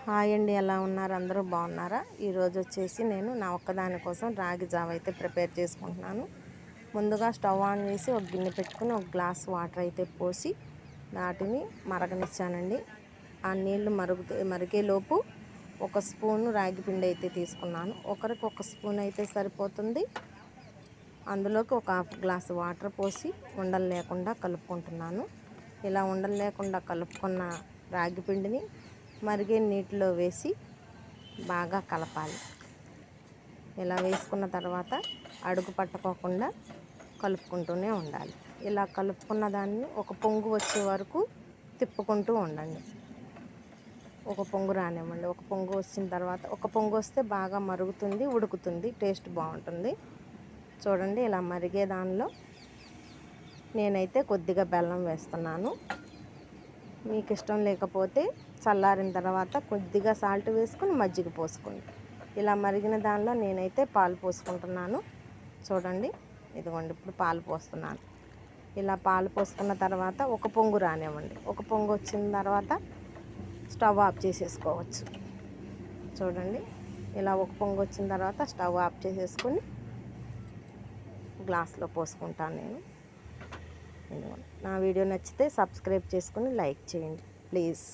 Hi అండి, ఎలా ఉన్నారు? అందరూ బాగున్నారా? ఈరోజు వచ్చేసి నేను నా ఒక్కదాని కోసం రాగి జావ అయితే ప్రిపేర్ చేసుకుంటున్నాను. ముందుగా స్టవ్ ఆన్ చేసి ఒక గిన్నె పెట్టుకుని ఒక గ్లాస్ వాటర్ అయితే పోసి వాటిని మరగనిచ్చానండి. ఆ నీళ్లు మరిగేలోపు ఒక స్పూను రాగి పిండి అయితే తీసుకున్నాను. ఒకరికి ఒక స్పూన్ అయితే సరిపోతుంది. అందులోకి ఒక హాఫ్ గ్లాస్ వాటర్ పోసి ఉండలు లేకుండా కలుపుకుంటున్నాను. ఇలా ఉండలు లేకుండా కలుపుకున్న రాగి పిండిని మరిగే నీటిలో వేసి బాగా కలపాలి. ఇలా వేసుకున్న తర్వాత అడుగు పట్టుకోకుండా కలుపుకుంటూనే ఉండాలి. ఇలా కలుపుకున్న దాన్ని ఒక పొంగు వచ్చే వరకు తిప్పుకుంటూ ఉండండి. ఒక పొంగు రానివ్వండి. ఒక పొంగు వచ్చిన తర్వాత ఒక పొంగు వస్తే బాగా మరుగుతుంది, ఉడుకుతుంది, టేస్ట్ బాగుంటుంది. చూడండి, ఇలా మరిగే దానిలో నేనైతే కొద్దిగా బెల్లం వేస్తున్నాను. మీకు ఇష్టం లేకపోతే చల్లారిన తర్వాత కొద్దిగా సాల్ట్ వేసుకొని మజ్జిగ పోసుకోండి. ఇలా మరిగిన దానిలో నేనైతే పాలు పోసుకుంటున్నాను. చూడండి, ఇదిగోండి, ఇప్పుడు పాలు పోస్తున్నాను. ఇలా పాలు పోసుకున్న తర్వాత ఒక పొంగు రానివ్వండి. ఒక పొంగు వచ్చిన తర్వాత స్టవ్ ఆఫ్ చేసేసుకోవచ్చు. చూడండి, ఇలా ఒక పొంగు వచ్చిన తర్వాత స్టవ్ ఆఫ్ చేసేసుకొని గ్లాస్లో పోసుకుంటాను నేను. నా వీడియో నచ్చితే సబ్స్క్రైబ్ చేసుకుని లైక్ చేయండి ప్లీజ్.